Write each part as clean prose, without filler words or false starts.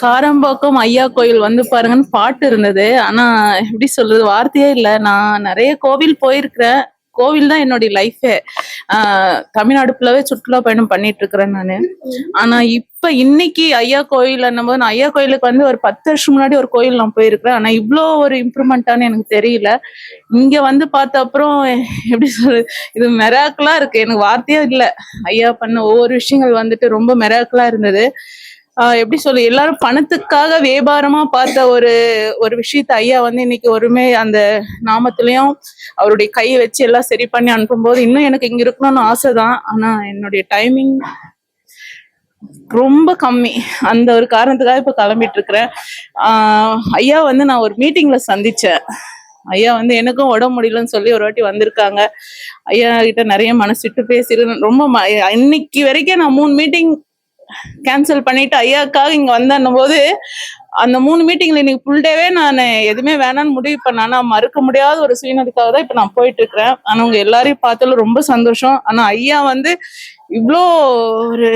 காரம்பாக்கம் ஐயா கோயில் வந்து பாருங்கன்னு பாட்டு இருந்தது. ஆனா எப்படி சொல்றது வார்த்தையே இல்ல. நான் நிறைய கோவில் போயிருக்கிறேன். கோவில் தான் என்னுடைய லைஃபே. தமிழ்நாடு ஃபுல்லாவே சுற்றுலா பயணம் பண்ணிட்டு இருக்கிறேன் நானு. ஆனா இப்ப இன்னைக்கு ஐயா கோயில் போது நான் ஐயா கோயிலுக்கு வந்து ஒரு 10 வருஷம் முன்னாடி ஒரு கோயில் நான் போயிருக்கிறேன். ஆனா இவ்வளோ ஒரு இம்ப்ரூவ்மெண்ட்டானு எனக்கு தெரியல. இங்க வந்து பார்த்த அப்புறம் எப்படி சொல்றது, இது மெராக்கிளா இருக்கு. எனக்கு வார்த்தையே இல்லை. ஐயா பண்ண ஒவ்வொரு விஷயங்கள் வந்துட்டு ரொம்ப மெராக்கிளா இருந்தது. எப்படி சொல்லு, எல்லாரும் பணத்துக்காக வியாபாரமா பார்த்த ஒரு ஒரு விஷயத்த ஐயா வந்து இன்னைக்கு ஒருமே அந்த நாமத்திலையும் அவருடைய கையை வச்சு எல்லாம் சரி பண்ணி அனுப்பும்போது இன்னும் எனக்கு இங்க இருக்கணும்னு ஆசைதான். ஆனா என்னுடைய டைமிங் ரொம்ப கம்மி. அந்த ஒரு காரணத்துக்காக இப்ப கிளம்பிட்டு இருக்கிறேன். ஐயா வந்து நான் ஒரு மீட்டிங்ல சந்திச்சேன். ஐயா வந்து எனக்கும் உடம்பு முடியலன்னு சொல்லி ஒரு வாட்டி வந்திருக்காங்க. ஐயா கிட்ட நிறைய மனசு விட்டு பேசிருந்தேன். ரொம்ப இன்னைக்கு வரைக்கும் நான் 3 மீட்டிங் கேன்சல் பண்ணிட்டு ஐயாக்காக இங்க வந்தன்னும் போது அந்த 3 மீட்டிங்ல இன்னைக்கு ஃபுல் டேவே நான் எதுவுமே வேணாம்னு முடிவு பண்ணேன். ஆனா மறுக்க முடியாத ஒரு சுயநலத்துக்காக தான் இப்ப நான் போயிட்டு இருக்கிறேன். ஆனா உங்க எல்லாரையும் பார்த்தாலும் ரொம்ப சந்தோஷம். ஆனா ஐயா வந்து இவ்வளோ ஒரு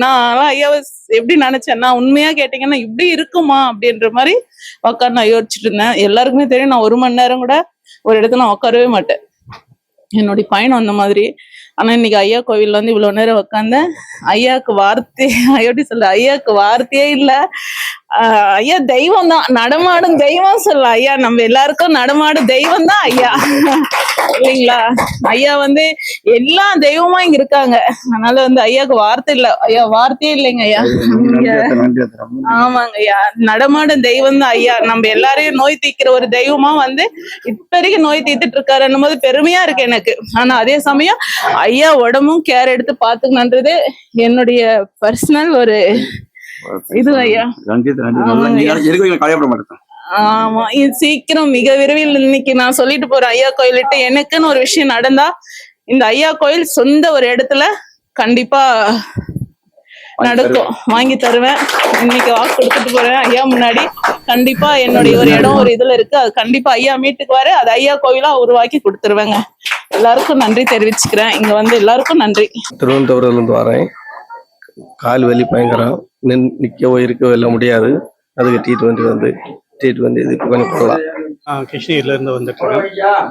நான் ஐயாவை எப்படி நினைச்சேன்னா, உண்மையா கேட்டீங்கன்னா இப்படி இருக்குமா அப்படின்ற மாதிரி உட்காந்து நான் யோசிச்சுட்டு இருந்தேன். எல்லாருக்குமே தெரியும் நான் 1 மணி நேரம் கூட ஒரு இடத்துல நான் உட்காரவே மாட்டேன். என்னுடைய பயணம் அந்த மாதிரி. ஆனா இன்னைக்கு ஐயா கோவில்ல வந்து இவ்வளவு நேரம் உட்காந்தேன். ஐயாவுக்கு வார்த்தை எப்படி சொல்ல, ஐயாவுக்கு வார்த்தையே இல்ல. ஐயா தெய்வம் தான், நடமாடும் தெய்வம் சொல்லலாம். ஐயா நம்ம எல்லாருக்கும் நடமாடும் தெய்வம் தான் ஐயா, இல்லைங்களா? ஐயா வந்து எல்லா தெய்வமா இங்க இருக்காங்க. அதனால வந்து ஐயாவுக்கு வார்த்தை இல்ல. ஐயா வார்த்தையே இல்லைங்க ஐயா. ஆமாங்க ஐயா, நடமாடும் தெய்வம் தான் ஐயா. நம்ம எல்லாரையும் நோய் தீக்கிற ஒரு தெய்வமா வந்து இப்ப வரைக்கும் நோய் தீர்த்துட்டு இருக்காருன்னும் போது பெருமையா இருக்கு எனக்கு. ஆனா அதே சமயம் ஐயா உடம்பும் கேர் எடுத்து பாத்துக்கணுன்றது என்னுடைய பர்சனல் ஒரு இது ஐயா. ஆமா, இது சீக்கிரம் மிக விரைவில் இன்னைக்கு நான் சொல்லிட்டு போறேன். ஐயா கோயிலிட்டு எனக்குன்னு ஒரு விஷயம் நடந்தா இந்த ஐயா கோயில் சொந்த ஒரு இடத்துல கண்டிப்பா நடக்கும், வாங்கி தருவேன். இன்னைக்கு வாக்கு கொடுத்துட்டு போறேன் ஐயா முன்னாடி. கண்டிப்பா என்னுடைய ஒரு இடம் ஒரு இதுல இருக்கு, அது கண்டிப்பா ஐயா மீட்டுக்குவாரு. அது ஐயா கோயிலா உருவாக்கி கொடுத்துருவேங்க. எல்லாருக்கும் நன்றி தெரிவிச்சுக்கிறேன். இங்க வந்து எல்லாருக்கும் நன்றி. திருவனந்தபுரத்துல இருந்து வரேன். கால் வலி பயங்கரம், நிற்கவோ இருக்கவோ எல்லாம் முடியாது. அதுக்கு ட்ரீட்மெண்ட் இது இப்போ கொஞ்சம் போகலாம். கிருஷ்ணகிரில இருந்து வந்துட்டு இருக்கேன்.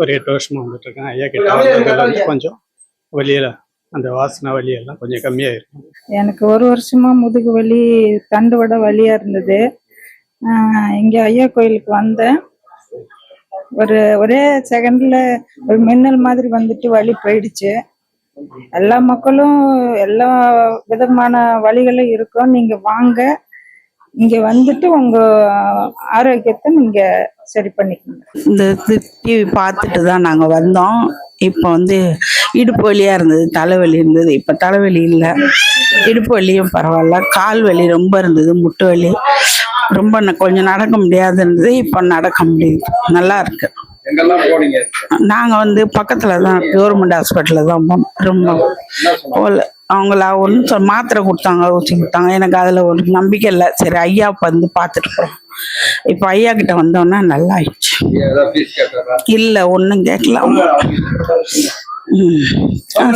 ஒரு 8 வருஷமா வந்துட்டு இருக்கேன். ஐயா கிட்ட வந்து கொஞ்சம் வலியில அந்த வாசனை வலி எல்லாம் கொஞ்சம் கம்மியாயிருக்கும். எனக்கு 1 வருஷமா முதுகு வலி, தண்டு வட வலியா இருந்தது. இங்க ஐயா கோயிலுக்கு வந்தேன். ஒரே செகண்ட்ல ஒரு மின்னல் மாதிரி வந்துட்டு வலி போயிடுச்சு. எல்லா மக்களும் எல்லா விதமான வழிகளும் இருக்கும். நீங்க வாங்க, இங்க வந்துட்டு உங்க ஆரோக்கியத்தை நீங்க சரி பண்ணிக்கணும். இந்த டிவி பார்த்துட்டு தான் நாங்கள் வந்தோம். இப்போ வந்து இடுப்பு வலியா இருந்தது, தலைவலி இருந்தது. இப்போ தலைவலி இல்லை, இடுப்பு வலியும் பரவாயில்ல. கால் வலி ரொம்ப இருந்தது, முட்டு வலி ரொம்ப கொஞ்சம் நடக்க முடியாது இருந்தது. இப்போ நடக்க முடியுது, நல்லா இருக்கு. நாங்கள் வந்து பக்கத்துல தான் கவர்மெண்ட் ஹாஸ்பிட்டல்ல தான் ரொம்ப போல. அவங்கள ஒன்று மாத்திரை கொடுத்தாங்க, ஊசி கொடுத்தாங்க. எனக்கு அதில் ஒரு நம்பிக்கை இல்லை. சரி ஐயா வந்து பார்த்துட்டு போகிறோம். இப்போ ஐயா கிட்ட வந்தோன்னா நல்லா ஆயிடுச்சு. இல்லை ஒன்றும் கேட்கல.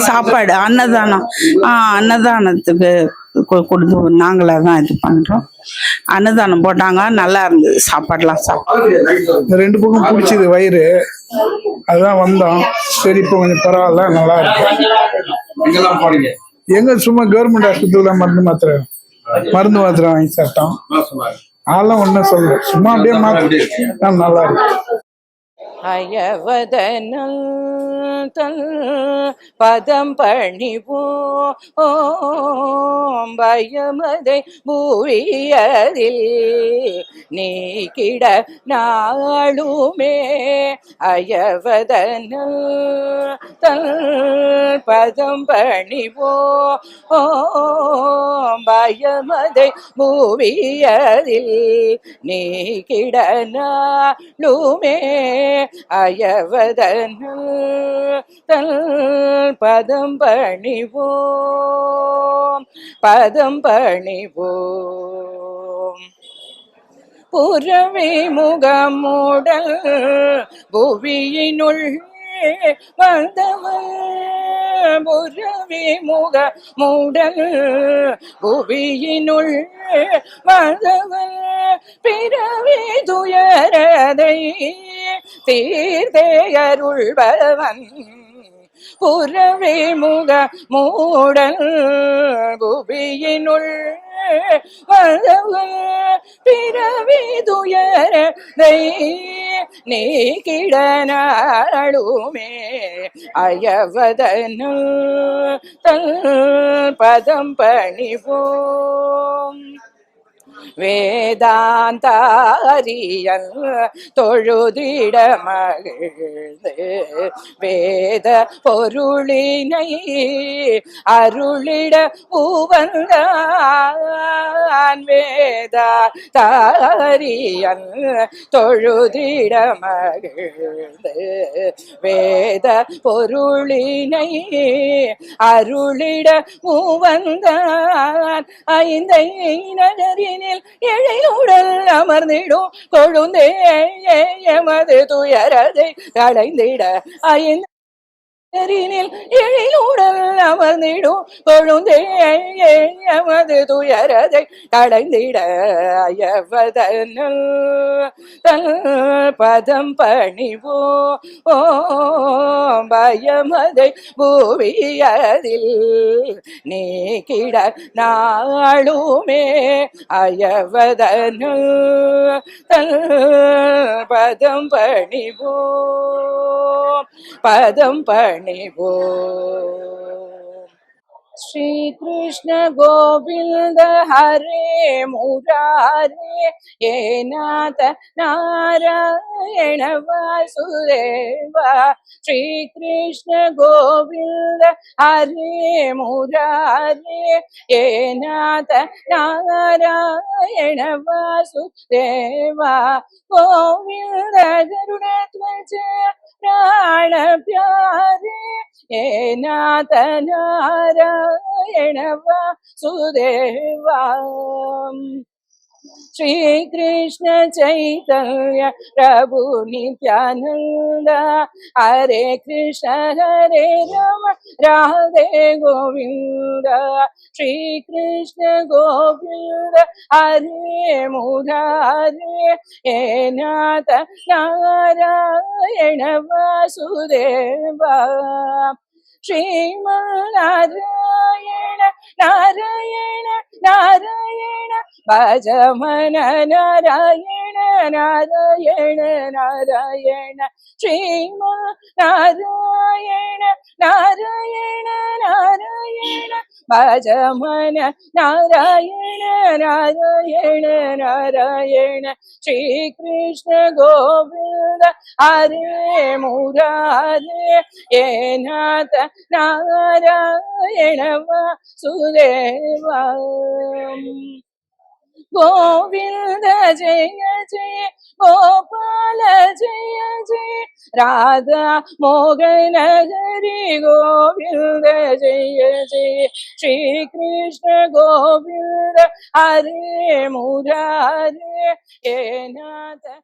சாப்பாடு அன்னதானம், அன்னதானத்துக்கு கொடுத்து நாங்களே தான் இது பண்ணுறோம். அன்னதானம் போட்டாங்க, நல்லா இருந்தது. சாப்பாடுலாம் சாப்பிட்டோம். 2 பக்கம் பிடிச்சது வயிறு, அதுதான் வந்தோம். சரி இப்போ கொஞ்சம் பரவாயில்ல, நல்லா இருக்கு. எங்க சும்மா கவர்மெண்ட் ஹாஸ்பிட்டல்ல மருந்து மாத்திரை வாங்கி சாப்பிட்டோம். அதெல்லாம் ஒன்றும் சொல்ல, சும்மா அப்படியே மாத்திரை நல்லா இருக்கு. அயவதனல் பதம் பணிவோம் பயமதை பூவியதில் நீக்கிட நாளுமே. அயவதனல் பதம் பணிவோம் பயமதை பூவியதில் நீக்கிட நாளுமே. அயவதனல் பதம் பணிவோம் புறவி முகமுடல் புவியினுள் வந்தவன் புறவி முக மூடல் புவியினுள் வந்தவன் பிறவி துயரதை தீர்த்தே அருள்பவன் புறவி முக மூடல் புவியினுள் வந்தவன் பிறவி துயரதை நீக்கிடனாளுமே அயவதனு தன் பதம் பணிவோம் வேதாந்தாரியல் தொழுதிட மகிழ்ந்து வேத பொருளினை அருளிட உவந்தான் வேதாந்தாரியல் தொழுதிட மகிழ்ந்து வேத பொருளினை அருளிட உவந்தான் ஐந்தை நகரினில் எழையுடல் அமர்ந்திடும் கொழுந்தே எமது துயரதை களைந்திட ஐந்தரினில் எழிலுடல் அமர்ந்திடும் கொழுந்தே எமது துயரதை களைந்திட அயவதனல் தன் பதம் பணிவோ பயமதை பூவியதில் நீக்கிட நாளுமே அயவதனு தன் பதம் பணிவோ பதம் பணிவோ श्री कृष्ण गोविंद हरे मुरारे ये नाथ नारायण वासुदेवा श्री कृष्ण गोविंद हरे मुरारे ये नाथ नारायण वासुदेवा गोविंद गरुड़ध्वज प्राण प्यारे हे नाथ नारायण वासुदेवा श्री कृष्ण चैतन्य प्रभु नित्यानंद हरे कृष्ण हरे राम राधे गोविंद श्री कृष्ण गोविंद हरे मुरारे हे नाथ नारायण वासुदेवा श्रीमन्नारायण नारायण नारायण भज मन नारायण नारायण नारायण श्रीमन्नारायण नारायण नारायण भज मन नारायण नारायण नारायण श्री कृष्ण गोविंद हरे मुरारे ये नाथ नारायण वासुदेवा गोविंद जय जय गोपाल जय जय राधा मोहन हरि गोविंद जय जय श्री कृष्ण गोविंद हरे मुरारे हे नाथ